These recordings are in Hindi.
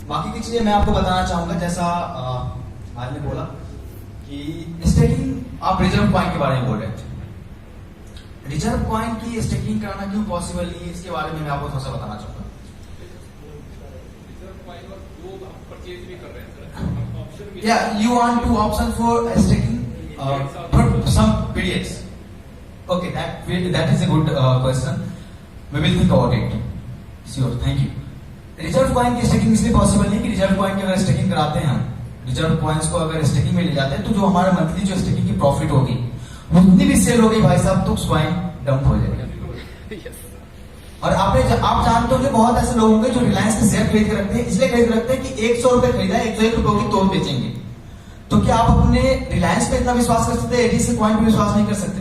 बाकी की चीजें मैं आपको बताना चाहूंगा, जैसा आज ने बोला कि स्टेकिंग, आप रिजर्व कॉइन के बारे में बोल रहे थे। रिजर्व कॉइन की स्टेकिंग कराना क्यों पॉसिबल नहीं है, इसके बारे में मैं आपको थोड़ा सा बताना चाहूंगा। Yeah, you want two options for staking for some periods. Okay, that is a good question. We will think about it. Sure, thank you. Reserve coin की स्टेकिंग इसलिए पॉसिबल नहीं कि रिजर्व कॉइन की अगर स्टेकिंग कराते हैं हम, रिजर्व कॉइन्स को अगर स्टेकिंग में ले जाते हैं तो जो हमारा मंथली जो स्टेकिंग की प्रॉफिट होगी उतनी भी सेल होगी भाई साहब, तो कॉइन डंप हो जाएगा। और आप जानते हो बहुत ऐसे लोग होंगे जो रिलायंस के शेयर खरीद के रखते हैं, इसलिए खरीद रखते हैं कि 100 रुपए खरीदा है, 101 रुपए की तोड़ बेचेंगे। तो क्या आप अपने रिलायंस पे इतना विश्वास कर सकते हैं, एडीएस के कॉइन पे विश्वास नहीं कर सकते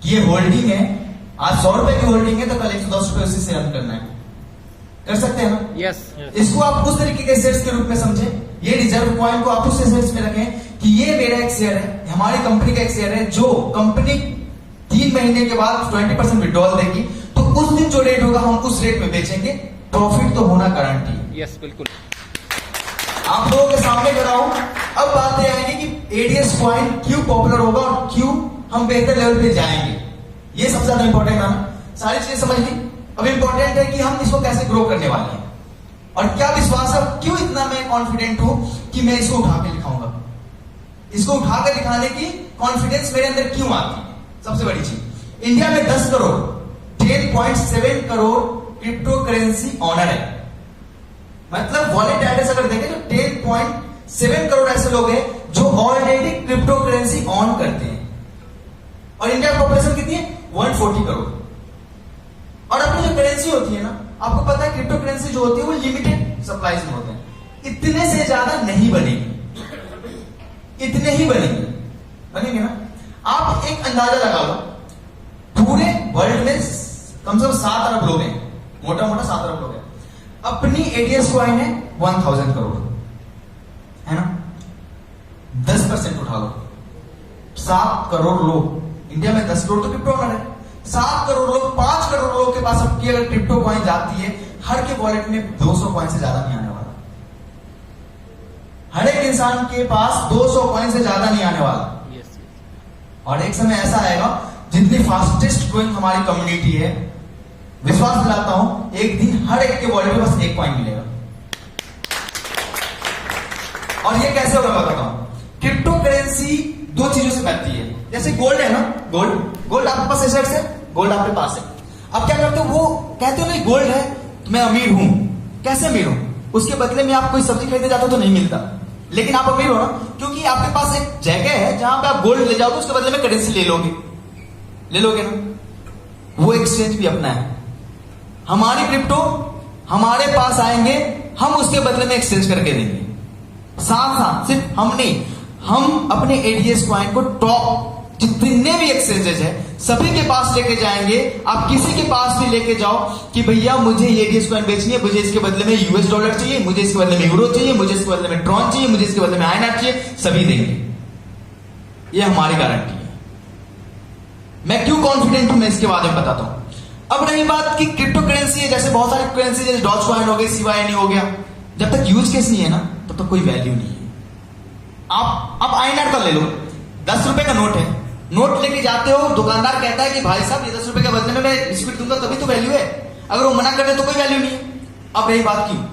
कि ये होल्डिंग है, आज 100 रुपए की होल्डिंग है तो कल 110 रुपए उसी से अर्न करना है, कर सकते हैं ना? यस। इसको आप उस तरीके के शेयर्स के रूप में समझें, ये रिजर्व कॉइन को आप उस शेयर्स में रखें कि ये मेरा एक शेयर है, हमारी कंपनी का एक शेयर है, जो कंपनी 3 महीने के बाद 20% विड्रॉल देगी, तो उस दिन जो रेट होगा हम उस रेट में बेचेंगे, प्रॉफिट तो होना गारंटी। यस, बिल्कुल। आप लोगों के सामने कराऊं, अब बात ये आएगी कि एडीएस कॉइन क्यों पॉपुलर होगा और क्यों हम बेहतर लेवल पे जाएंगे। ये सबसे ज्यादा इंपॉर्टेंट है, सारी चीजें समझ ली। अब इंपॉर्टेंट है कि हम इसको कैसे ग्रो करने वाले हैं और क्या विश्वास है, क्यों इतना मैं कॉन्फिडेंट हूं कि मैं इसको उठा के दिखाऊंगा, इसको उठाकर दिखाने की कॉन्फिडेंस मेरे अंदर क्यों आती है। सबसे बड़ी चीज, इंडिया में 10 crore 10.7 crore crypto currency owner है। मतलब वॉलेट एड्रेस अगर देखें तो 10.7 करोड़ ऐसे लोग हैं जो ऑलरेडी क्रिप्टो करेंसी ऑन करते हैं। और इंडिया की पॉपुलेशन कितनी है? 140 करोड़। और अपनी जो करेंसी होती है ना, आपको पता है क्रिप्टो करेंसी जो होती है वो लिमिटेड सप्लाईज में होते हैं, इतने से ज्यादा नहीं बनेगी, इतने ही बनेंगे ना। आप एक अंदाजा लगा लो, पूरे वर्ल्ड में कम से कम 7 अरब लोग हैं, मोटा मोटा 7 अरब लोग हैं। अपनी एडीएस कॉइन है 1000 करोड़, है ना? 10% उठा लो, 7 करोड़ लोग, इंडिया में 10 करोड़ तो क्रिप्टो ऑनर है, 7 करोड़ लोग, 5 करोड़ लोग के पास अब की अगर क्रिप्टो कॉइन जाती है, हर के वॉलेट में 200 कॉइन से ज्यादा नहीं आने वाला। हर एक इंसान के पास 200 कॉइन से ज्यादा नहीं आने वाला। और एक समय ऐसा आएगा, जितनी फास्टेस्ट ग्रोइंग हमारी कम्युनिटी है, विश्वास दिलाता हूं एक दिन हर एक के वॉलेट में बस 1 कॉइन मिलेगा। और ये कैसे होगा बताता हूं। क्रिप्टो करेंसी 2 चीजों से बनती है, जैसे गोल्ड है ना, गोल्ड आपके पास एसेट्स है, गोल्ड आपके पास है। अब क्या करते हो, वो कहते हो नहीं गोल्ड है तो मैं अमीर हूं। कैसे अमीर हूं? उसके बदले में आप कोई सब्जी खरीदने जाते हो तो नहीं मिलता, लेकिन आप अमीर हो ना, क्योंकि आपके पास एक जगह है जहां पे आप गोल्ड ले जाओगे, उसके बदले में करेंसी ले लोगे ना। वो एक्सचेंज भी अपना है। हमारी क्रिप्टो हमारे पास आएंगे, हम उसके बदले में एक्सचेंज करके देंगे। साथ सिर्फ हम नहीं, हम अपने एडीएस कॉइन को टॉप जितने भी एक्सचेंजेस है सभी के पास लेके जाएंगे। आप किसी के पास भी लेके जाओ कि भैया मुझे ये एडीएस कॉइन बेचनी है, मुझे इसके बदले में यूएस डॉलर चाहिए, मुझे इसके बदले में यूरो चाहिए, मुझे इसके बदले में ट्रॉन चाहिए, मुझे इसके बदले में आईएनआर चाहिए, सभी देंगे। ये हमारी गारंटी है। मैं क्यों कॉन्फिडेंट हूं मैं इसके बारे में बताता हूं। अब रही बात कि क्रिप्टो करेंसी है, जैसे बहुत सारी करेंसी, जैसे डॉज कॉइन हो गई, CYN हो गया, जब तक यूज केस नहीं है ना तब तक कोई वैल्यू नहीं है। आप आईएनआर का ले लो, 10 रुपए का नोट है, नोट लेके जाते हो, दुकानदार कहता है कि भाई साहब ये 10 रुपए के बदले में मैं बिस्कुट दूंगा तभी तो वैल्यू है, अगर वो मना कर दे तो कोई वैल्यू नहीं है। अब रही बात क्यों,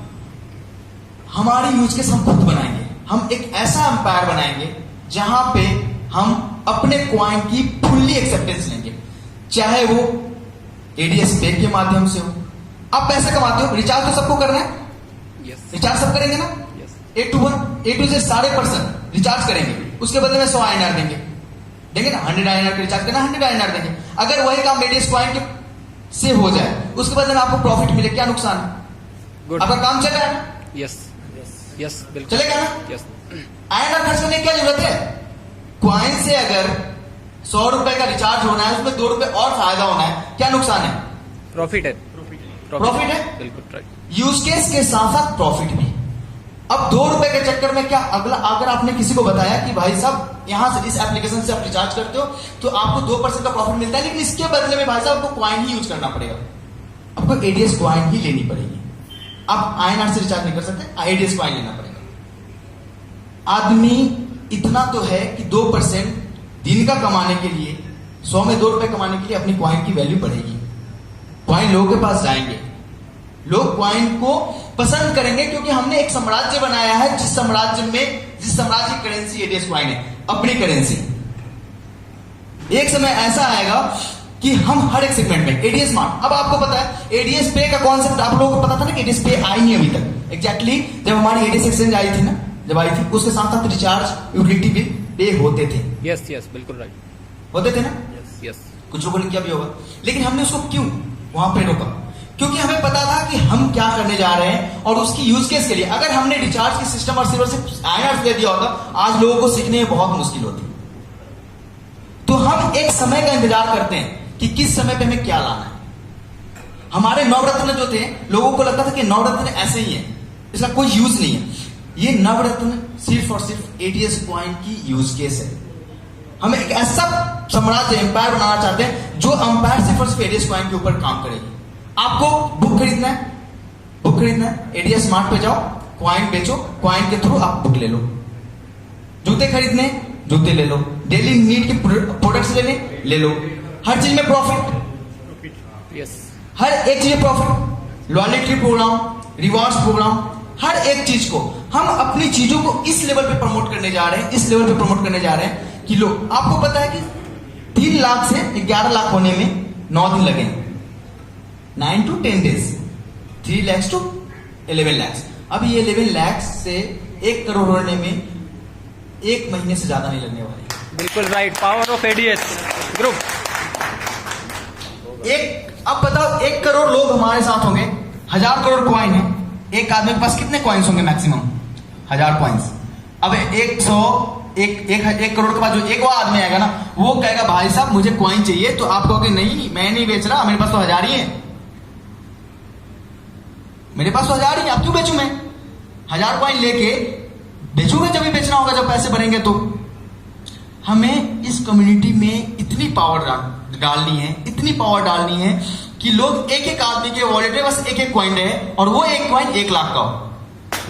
हमारी यूज केस हम खुद बनाएंगे। हम एक ऐसा एम्पायर बनाएंगे जहां पे हम अपने कॉइन की फुल्ली एक्सेप्टेंस लेंगे, चाहे वो एडीएस पे के माध्यम से हो। आप पैसे कमाते हो, रिचार्ज तो सबको करना है, रिचार्ज सब करेंगे ना, A to Z सारे पर्सन रिचार्ज करेंगे, उसके बदले में 100 आईएनआर देंगे ना, 100 आईएनआर रिचार्ज करना, 100 आईएनआर देंगे। अगर वही काम एडीएस कॉइन के से हो जाए, उसके बदले में आपको प्रॉफिट मिले, क्या नुकसान है? आपका काम चल रहा है ना? यस, बिल्कुल चलेगा ना? यस। आईएनआर खर्च करने की क्या जरूरत है? कॉइन से अगर 100 रुपए का रिचार्ज होना है, उसमें 2 रुपए और फायदा होना है, क्या नुकसान है? प्रॉफिट है, बिल्कुल राइट। यूज केस के साथ साथ प्रॉफिट भी। अब 2 रुपए के चक्कर में क्या अगर आपने किसी को बताया कि भाई साहब यहां से इस एप्लीकेशन से आप रिचार्ज करते हो तो आपको 2% का प्रॉफिट मिलता है, लेकिन इसके बदले में भाई साहब आपको कॉइन ही यूज करना पड़ेगा, आपको एडीएस कॉइन ही लेनी पड़ेगी। आप INR से रिचार्ज नहीं कर सकते, एडीएस कॉइन लेना पड़ेगा। आदमी इतना तो है कि 2% दिन का कमाने के लिए, 100 में 2 रुपए कमाने के लिए अपनी कॉइन की वैल्यू बढ़ेगी। कॉइन लोगों के पास जाएंगे, लोग कॉइन को पसंद करेंगे, क्योंकि हमने एक साम्राज्य बनाया है जिस साम्राज्य की करेंसी एडीएस कॉइन है, अपनी करेंसी। एक समय ऐसा आएगा कि हम हर एक सेगमेंट में एडीएस स्मार्ट, अब आपको पता है एडीएस पे का कॉन्सेप्ट आप लोगों को पता था ना कि एडीएस पे आई नहीं अभी तक। एग्जैक्टली जब हमारी एडीएस एक्सचेंज आई थी ना, जब आई थी उसके साथ साथ रिचार्ज यूटिलिटी बिल पे होते थे। यस यस बिल्कुल राइट, होते थे ना। यस कुछ लोगों ने क्या भी होगा, लेकिन हमने उसको क्यों वहां पे रोका? क्योंकि हमें पता था कि हम क्या करने जा रहे हैं और उसकी यूज केस के लिए। अगर हमने रिचार्ज की सिस्टम और सिर्फ INR दे दिया होता, आज लोगों को सीखने में बहुत मुश्किल होती। तो हम एक समय का इंतजार करते हैं कि किस समय पे हमें क्या लाना है। हमारे नवरत्न जो थे, लोगों को लगता था कि नवरत्न ऐसे ही है, इसका कोई यूज नहीं है। ये नवरत्न सिर्फ और सिर्फ एडीएस कॉइन की यूज केस है। हम एक ऐसा साम्राज्य एम्पायर बनाना चाहते हैं जो एम्पायर सिर्फ और सिर्फ एडीएस कॉइन के ऊपर काम करेगी। आपको बुक खरीदना है, बुक खरीदना है, एडीएस स्मार्ट पे जाओ, कॉइन बेचो, कॉइन के थ्रू आप बुक ले लो। जूते खरीदने, जूते ले लो। डेली नीड के प्रोडक्ट्स लेने, ले लो। हर चीज में प्रॉफिट, यस हर एक चीज में profit. Loyalty programme, rewards programme, हर एक चीज को हम अपनी चीजों को इस लेवल पे प्रमोट करने जा रहे हैं, इस लेवल पे प्रमोट करने जा रहे हैं कि लोग, आपको पता है कि 3 लाख से 11 लाख होने में 9 दिन लगे, 9 to 10 days, 3 lakhs to 11 lakhs। अब ये 11 lakhs से 1 करोड़ होने में 1 महीने से ज्यादा नहीं लगने वाले। बिल्कुल right, power of ADS group. अब बताओ, 1 करोड़ लोग हमारे साथ होंगे, 1000 करोड़ कॉइन है, एक आदमी के पास कितने कॉइन्स होंगे? Maximum 1000 coins. अब 1 करोड़ के बाद जो एक वो आदमी आएगा ना, वो कहेगा भाई साहब मुझे कॉइन चाहिए, तो आप कहोगे नहीं मैं नहीं बेच रहा, मेरे पास तो 1000 ही है, मेरे पास तो 1000 ही, अब क्यों बेचूं मैं? 1000 कॉइन लेके बेचूंगा जब भी बेचना होगा, जब पैसे भरेंगे। तो हमें इस कम्युनिटी में इतनी पावर डालनी है, इतनी पावर डालनी है कि लोग एक एक आदमी के वॉलेट में बस एक एक कॉइन रहे और वो एक कॉइन 1 लाख का हो।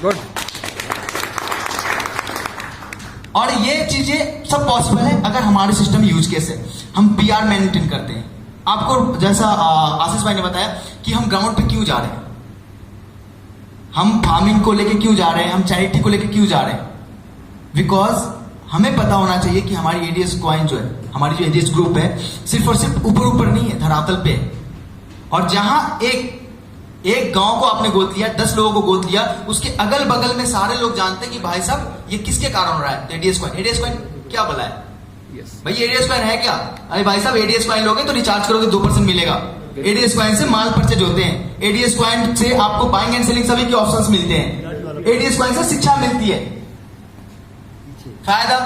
गुड। और ये चीजें सब पॉसिबल है अगर हमारे सिस्टम यूज केस है, हम PR मेंटेन करते हैं। आपको जैसा आशीष भाई ने बताया कि हम ग्राउंड पे क्यों जा रहे हैं, हम फार्मिंग को लेके क्यों जा रहे हैं, हम चैरिटी को लेके क्यों जा रहे हैं। बिकॉज हमें पता होना चाहिए कि हमारी एडीएस कॉइन जो है, हमारी जो एडीएस ग्रुप है, सिर्फ और सिर्फ ऊपर ऊपर नहीं है, धरातल पे है। और जहां एक गांव को आपने गोद लिया, 10 लोगों को गोद लिया, उसके अगल बगल में सारे लोग जानते हैं कि भाई साहब ये किसके कारण हो रहा है, एडीएस कॉइन। एडीएस कॉइन क्या भला है? यस भाई एडीएस कॉइन है क्या? अरे भाई साहब एडीएस कॉइन लोगे तो रिचार्ज करोगे 2% मिलेगा। एडीएस कॉइन से माल परचेज होते हैं, एडीएस कॉइन से आपको बाइंग एंड सेलिंग सभी के ऑप्शंस मिलते हैं, एडीएस कॉइन से शिक्षा मिलती है। फायदा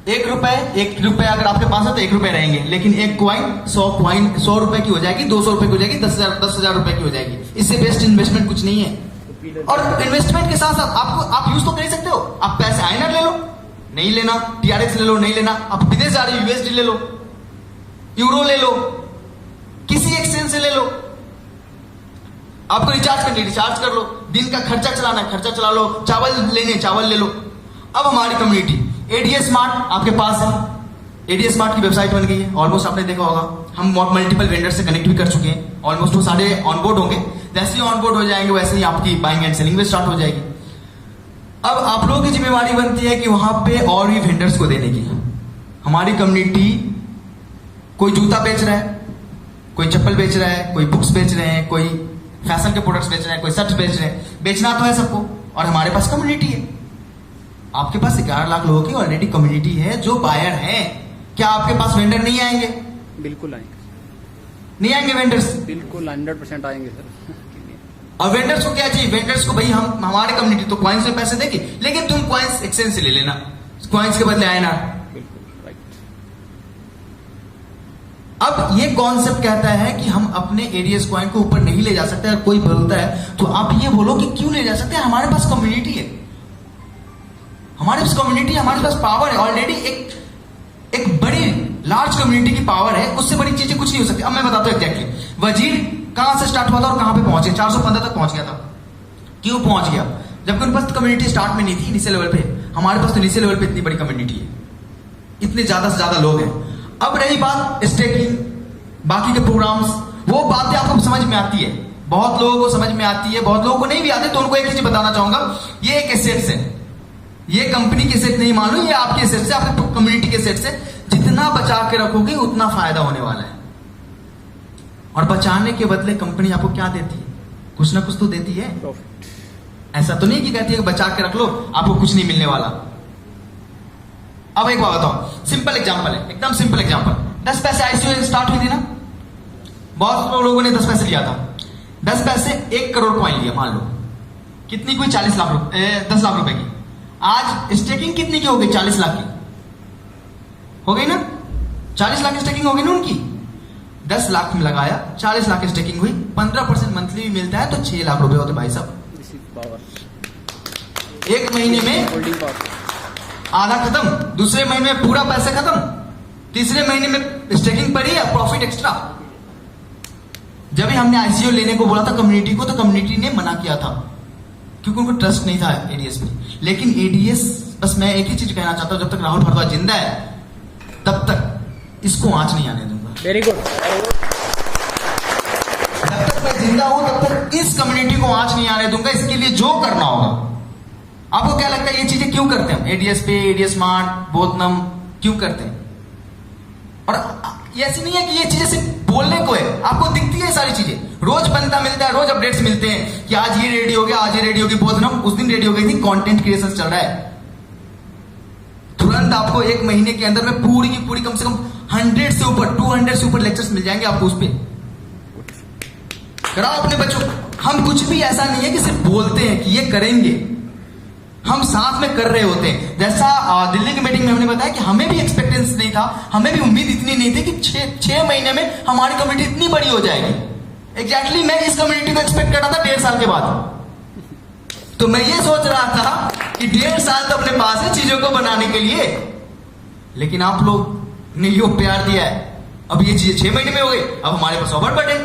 1 रुपए अगर आपके पास है तो 1 रुपए रहेंगे, लेकिन एक कॉइन 100 रुपए की हो जाएगी, 200 रुपए की हो जाएगी, 10,000 रुपए की हो जाएगी। इससे बेस्ट इन्वेस्टमेंट कुछ नहीं है। और इन्वेस्टमेंट के साथ साथ आप यूज तो कर ही सकते हो। आप पैसे INR ले लो, नहीं लेना, TRX ले लो, नहीं लेना, आप विदेश जा रहे हो USD ले लो, यूरो ले लो, किसी एक्सचेंज से ले लो। आपको रिचार्ज करनी, रिचार्ज कर लो, दिन का खर्चा चलाना है, खर्चा चला लो, चावल लेने, चावल ले लो। अब हमारी कम्युनिटी एडीएस स्मार्ट आपके पास है, एडीएस स्मार्ट की वेबसाइट बन गई है, ऑलमोस्ट आपने देखा होगा। हम मल्टीपल वेंडर से कनेक्ट भी कर चुके हैं, ऑलमोस्ट वो सारे ऑनबोर्ड होंगे। जैसे ही ऑनबोर्ड हो जाएंगे वैसे ही आपकी बाइंग एंड सेलिंग भी स्टार्ट हो जाएगी। अब आप लोगों की जिम्मेवारी बनती है कि वहां पे और भी वेंडर्स को देने की। हमारी कम्युनिटी, कोई जूता बेच रहा है, कोई चप्पल बेच रहा है, कोई बुक्स बेच रहे हैं, कोई फैशन के प्रोडक्ट्स बेच रहे हैं, कोई शर्ट बेच रहे हैं। बेचना तो है सबको, और हमारे पास कम्युनिटी है। आपके पास 11 लाख लोगों की ऑलरेडी कम्युनिटी है जो बायर है। क्या आपके पास वेंडर नहीं आएंगे? बिल्कुल आएंगे, नहीं आएंगे वेंडर्स? बिल्कुल 100% आएंगे सर। और वेंडर्स को क्या चाहिए? वेंडर्स को भाई हम, हमारे कम्युनिटी तो कॉइन्स में पैसे देगी, लेकिन तुम कॉइन्स एक्सचेंज से ले लेना, कॉइन्स के बदले INR। बिल्कुल राइट। अब ये कॉन्सेप्ट कहता है कि हम अपने एडीएस कॉइन को ऊपर नहीं ले जा सकते। अगर कोई बोलता है तो आप ये बोलो कि क्यों ले जा सकते हैं, हमारे पास कम्युनिटी है, हमारे पास कम्युनिटी, हमारे पास पावर है ऑलरेडी। एक बड़ी लार्ज कम्युनिटी की पावर है, उससे बड़ी चीजें कुछ नहीं हो सकती। अब मैं बताता हूं एग्जैक्टली वजीर कहां से स्टार्ट हुआ था और कहां पे पहुंचे। 415 तक पहुंच गया था। क्यों पहुंच गया? जबकि उनके पास कम्युनिटी स्टार्ट में नहीं थी, इनिशियल लेवल पे। हमारे पास तो इनिशियल लेवल पे इतनी बड़ी कम्युनिटी है, इतने ज्यादा से ज्यादा लोग हैं। अब रही बात स्टेकिंग, बाकी के प्रोग्राम्स, वो बातें आपको समझ में आती है, बहुत लोगों को समझ में आती है, बहुत लोगों को नहीं भी आती। तो उनको एक चीज बताना चाहूंगा, ये एक एसेट्स है, ये कंपनी के सेट नहीं मानो, ये आपके सेट्स है, आपके कम्युनिटी के सेट्स है। जितना बचा के रखोगे उतना फायदा होने वाला है। और बचाने के बदले कंपनी आपको क्या देती है? कुछ ना कुछ तो देती है। प्रॉफिट। ऐसा तो नहीं कि कहती है कि बचा के रख लो, आपको कुछ नहीं मिलने वाला। अब एक बात बताओ, सिंपल एग्जांपल है, एकदम सिंपल एग्जांपल। 10 पैसे आईसीयू स्टार्ट हुई थी ना, बहुत लोगों ने 10 पैसे लिया था। 10 पैसे 1 करोड़ कॉइन लिया, मान लो कितनी कोई 40 लाख रुपए, 10 लाख रुपए की। आज स्टेकिंग कितनी की हो गई? 40 लाख की हो गई ना, 40 लाख स्टेकिंग हो गई ना उनकी। 10 लाख में लगाया, 40 लाख स्टेकिंग हुई, 15% मंथली भी मिलता है, तो 6 लाख रुपए होते भाई साहब। एक महीने में होल्डिंग पावर। आधा खत्म, दूसरे महीने में पूरा पैसा खत्म, तीसरे महीने में स्टेकिंग पड़ी है, प्रॉफिट एक्स्ट्रा। जब भी हमने आईसीयू लेने को बोला था कम्युनिटी को, तो कम्युनिटी ने मना किया था, क्योंकि उनको ट्रस्ट नहीं था एडीएस में। लेकिन एडीएस, बस मैं एक ही चीज कहना चाहता हूं, जब तक राहुल भारद्वाज जिंदा है तब तक इसको आंच नहीं आने दूंगा। Very good. जब तक मैं जिंदा हूं तब तक इस कम्युनिटी को आंच नहीं आने दूंगा। इसके लिए जो करना होगा, आपको क्या लगता है ये चीजें क्यों करते हैं? एडीएस पे, एडीएस स्मार्ट, बोधनम क्यों करते हैं? और ये ऐसी नहीं है कि ये चीजें सिर्फ बोलने को है, आपको दिखती है सारी चीजें, रोज बनता मिलता है, रोज अपडेट्स मिलते हैं कि आज ये रेडी हो गया, आज ये रेडी होगी बोधनम, उस दिन रेडी हो गई थी। कंटेंट क्रिएशन चल रहा है, तुरंत आपको एक महीने के अंदर में पूरी की पूरी कम से कम 100 से ऊपर, 200 से ऊपर लेक्चर्स मिल जाएंगे आपको। उस पर कराओ अपने बच्चों। हम कुछ भी ऐसा नहीं है कि सिर्फ बोलते हैं कि ये करेंगे, हम साथ में कर रहे होते हैं। जैसा दिल्ली की मीटिंग में हमने बताया कि हमें भी एक्सपेक्टेंस नहीं था, हमें भी उम्मीद इतनी नहीं थी कि 6 महीने में हमारी कम्युनिटी इतनी बड़ी हो जाएगी। एग्जैक्टली मैं इस कम्युनिटी को एक्सपेक्ट कर रहा था 1.5 साल के बाद। तो मैं ये सोच रहा था कि 1.5 साल तो अपने पास है चीजों को बनाने के लिए, लेकिन आप लोग ने यो प्यार दिया है, अब ये चीजें 6 महीने में हो गई। अब हमारे पास ओवर बटे,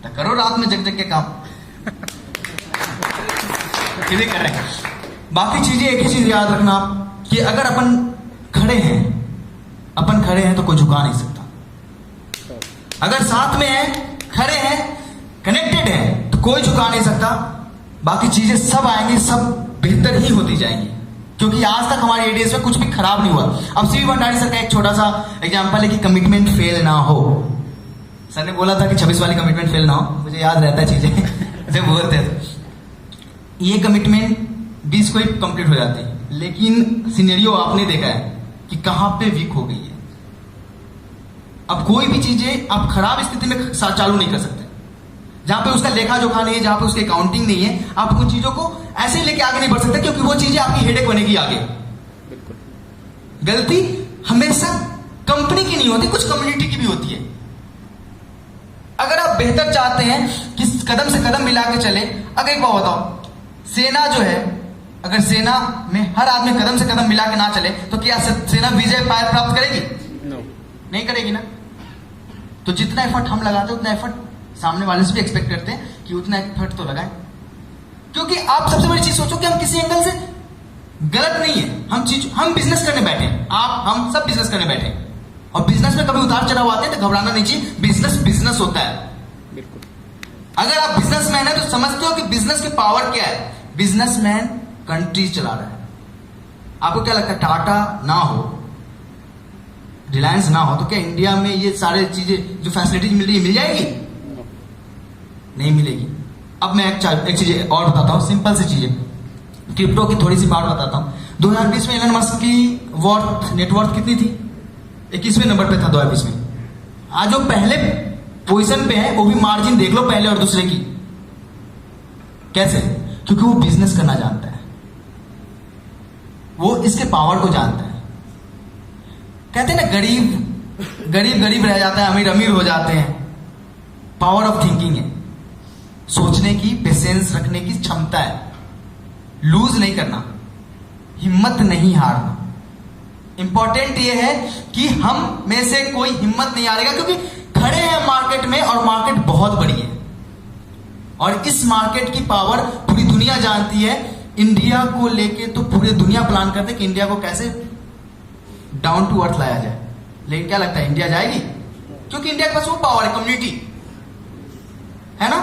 तो करो रात में जग जग के काम कर रहे हैं। बाकी चीजें, एक ही चीज याद रखना कि अगर अपन खड़े हैं तो कोई झुका नहीं सकता। अगर साथ में है, खड़े हैं, कनेक्टेड है, तो कोई झुका नहीं सकता। बाकी चीजें सब आएंगी, सब बेहतर ही होती जाएंगी, क्योंकि आज तक हमारे एडीएस में कुछ भी खराब नहीं हुआ। अब सीवी भंडारी सर का एक छोटा सा एग्जांपल है कि कमिटमेंट फेल ना हो। सर ने बोला था कि 26 वाली कमिटमेंट फेल ना हो, मुझे याद रहता है चीजें जब बोलते हैं। ये कमिटमेंट 20 को ही कंप्लीट हो जाती है, लेकिन सिनेरियो आपने देखा है कि कहां पे वीक हो गई है। अब कोई भी चीजें आप खराब स्थिति में चालू नहीं कर सकते, जहां पे उसका लेखा जोखा नहीं है, जहां पे उसकी अकाउंटिंग नहीं है, आप उन चीजों को ऐसे ही लेके आगे नहीं बढ़ सकते, क्योंकि वो चीजें आपकी हेडेक बनेगी आगे। गलती हमेशा कंपनी की नहीं होती, कुछ कम्युनिटी की भी होती है। अगर आप बेहतर चाहते हैं कि कदम से कदम मिला के चले, अगर एक बात बताओ, सेना जो है, अगर सेना में हर आदमी कदम से कदम मिला के ना चले, तो क्या सेना विजय प्राप्त करेगी? नो, नहीं करेगी ना। तो जितना एफर्ट हम लगाते हैं उतना एफर्ट सामने वाले से भी एक्सपेक्ट करते हैं कि उतना एफर्ट तो लगाएं। क्योंकि आप सबसे बड़ी चीज सोचो कि हम किसी एंगल से गलत नहीं है, हम बिजनेस करने बैठे हैं, हम सब बिजनेस करने बैठे हैं। और बिजनेस में कभी उतार चढ़ाव आते हैं तो घबराना नहीं चाहिए, बिजनेस होता है। बिल्कुल। अगर आप बिजनेसमैन है तो समझते हो कि बिजनेस की पावर क्या है। बिजनेसमैन कंट्री चला रहा है। आपको क्या लगता है, टाटा ना हो, रिलायंस ना हो, तो क्या इंडिया में ये सारे चीजें जो फैसिलिटीज मिल रही है मिल जाएगी? नहीं मिलेगी। अब मैं एक चीज और बताता हूं, सिंपल सी चीजें, क्रिप्टो की थोड़ी सी बात बताता हूं। 2020 में एलन मस्क की नेटवर्थ कितनी थी? 21वें नंबर पे था 2020 में। आज जो पहले पोजीशन पे है, वो भी मार्जिन देख लो पहले और दूसरे की। कैसे? क्योंकि वो बिजनेस करना जानता है, वो इसके पावर को जानता है। कहते हैं ना, गरीब रह जाता है, अमीर अमीर हो जाते हैं। पावर ऑफ थिंकिंग है, सोचने की, पेशेंस रखने की क्षमता है, लूज नहीं करना, हिम्मत नहीं हारना। इंपॉर्टेंट ये है कि हम में से कोई हिम्मत नहीं हारेगा, क्योंकि खड़े हैं मार्केट में और मार्केट बहुत बड़ी है। और इस मार्केट की पावर पूरी दुनिया जानती है। इंडिया को लेके तो पूरी दुनिया प्लान करते कि इंडिया को कैसे डाउन टू अर्थ लाया जाए, लेकिन क्या लगता है इंडिया जाएगी? क्योंकि इंडिया के पास वो पावर है, कम्युनिटी है ना।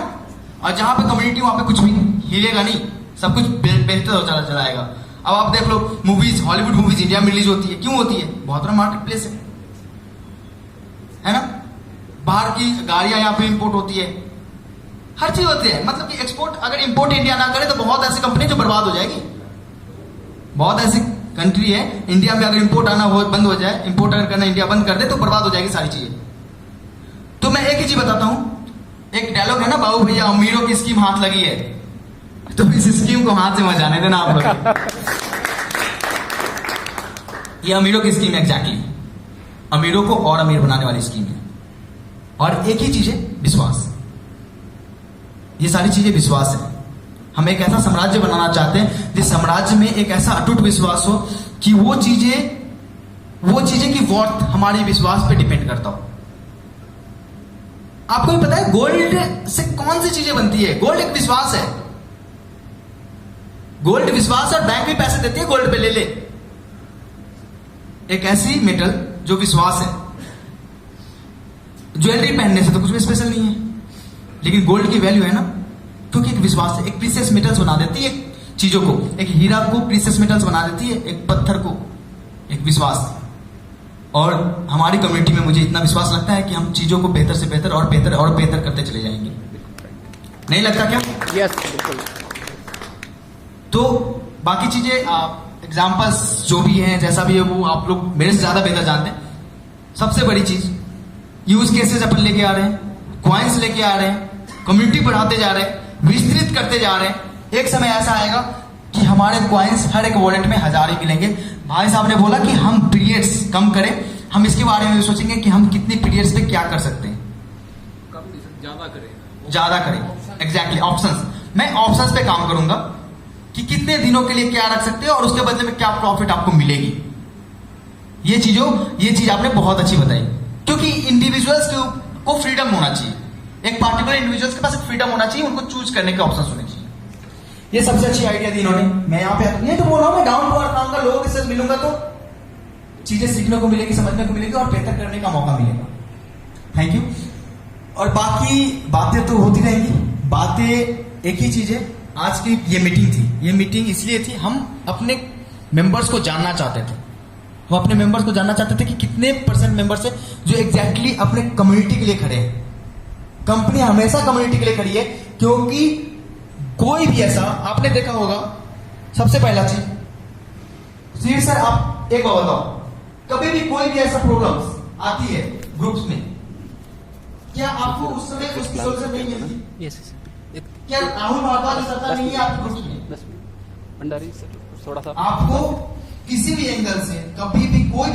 और जहां पे कम्युनिटी वहां पे कुछ भी हिलेगा नहीं, सब कुछ बेहतर हो चला चलाएगा। अब आप देख लो मूवीज, हॉलीवुड मूवीज इंडिया में रिलीज होती है, क्यों होती है? बहुत बड़ा मार्केट प्लेस है ना। बाहर की गाड़ियां यहाँ पे इंपोर्ट होती है, हर चीज होती है। मतलब कि एक्सपोर्ट, अगर इंपोर्ट इंडिया ना करे तो बहुत ऐसी कंपनी जो बर्बाद हो जाएगी। बहुत ऐसी कंट्री है इंडिया में, अगर इंपोर्ट आना हो बंद हो जाए, इंपोर्ट अगर करना इंडिया बंद कर दे तो बर्बाद हो जाएगी सारी चीजें। तो मैं एक ही चीज बताता हूं, एक डायलॉग है ना, बाबू भैया अमीरों की स्कीम हाथ लगी है, तो इस स्कीम को हाथ से मत जाने देना आप लोग। ये अमीरों की स्कीम है, एग्जैक्टली अमीरों को और अमीर बनाने वाली स्कीम है। और एक ही चीज है, विश्वास। ये सारी चीजें विश्वास है। हम एक ऐसा साम्राज्य बनाना चाहते हैं जिस साम्राज्य में एक ऐसा अटूट विश्वास हो कि वो चीजें की वर्थ हमारे विश्वास पे डिपेंड करता हो। आपको भी पता है गोल्ड से कौन सी चीजें बनती है? गोल्ड एक विश्वास है। गोल्ड विश्वास, और बैंक भी पैसे देती है गोल्ड पे, ले ले। एक ऐसी मेटल जो विश्वास है। ज्वेलरी पहनने से तो कुछ भी स्पेशल नहीं है, लेकिन गोल्ड की वैल्यू है ना, क्योंकि एक विश्वास है। एक प्रीशियस मेटल्स बना देती है चीजों को, एक हीरा को प्रीशियस मेटल्स बना देती है, एक पत्थर को एक विश्वास। और हमारी कम्युनिटी में मुझे इतना विश्वास लगता है कि हम चीजों को बेहतर से बेहतर और बेहतर और बेहतर करते चले जाएंगे। नहीं लगता क्या? यस, बिल्कुल। तो बाकी चीजें एग्जाम्पल्स जो भी हैं, जैसा भी है, वो आप लोग मेरे से ज्यादा बेहतर जानते हैं। सबसे बड़ी चीज, यूज केसेस अपन लेके आ रहे हैं, क्वाइंस लेके आ रहे हैं, कम्युनिटी बढ़ाते जा रहे हैं, विस्तृत करते जा रहे हैं। एक समय ऐसा आएगा कि हमारे क्वाइंस हर एक वॉलेट में 1000 ही मिलेंगे। भाई साहब ने बोला कि हम पीरियड्स कम करें, हम इसके बारे में सोचेंगे कि हम कितनी पीरियड्स पे क्या कर सकते हैं। ज्यादा करें, एग्जैक्टली। ऑप्शंस, मैं ऑप्शंस पे काम करूंगा कि कितने दिनों के लिए क्या रख सकते हो और उसके बदले में क्या प्रॉफिट आपको मिलेगी। ये चीज आपने बहुत अच्छी बताई, क्योंकि इंडिविजुअल्स को फ्रीडम होना चाहिए। एक पार्टिकुलर इंडिविजुअल्स के पास एक फ्रीडम होना चाहिए, उनको चूज करने के ऑप्शन होने चाहिए। ये सबसे अच्छी आइडिया दी इन्होंने। मैं यहाँ पे ये तो बोल रहा हूँ, मैं डाउन टू अर्थ आऊंगा, लोगों के साथ मिलूंगा तो चीजें सीखने को मिलेगी, समझने को मिलेगी और बेहतर करने का मौका मिलेगा। Thank you. और बाकी बातें तो होती रहेंगी। बातें एक ही चीज है, आज की ये मीटिंग थी, ये मीटिंग इसलिए थी, हम अपने मेंबर्स को जानना चाहते थे। हम अपने मेंबर्स को जानना चाहते थे कि कितने % मेंबर्स है जो एग्जैक्टली अपने कम्युनिटी के लिए खड़े हैं। कंपनी हमेशा कम्युनिटी के लिए खड़ी है, क्योंकि कोई भी ऐसा आपने देखा होगा। सबसे पहला चीज, सीर सर आप एक बात बताओ, कभी भी कोई भी ऐसा प्रॉब्लम्स आती है ग्रुप्स में, क्या आपको उस समय उसकी सोल्यूशन नहीं मिलती? यस, क्या राहुल भारद्वाज सरकार नहीं है आपके ग्रुप में? 10 मिनट भंडारी सर, थोड़ा सा आपको किसी भी एंगल से कभी भी कोई भी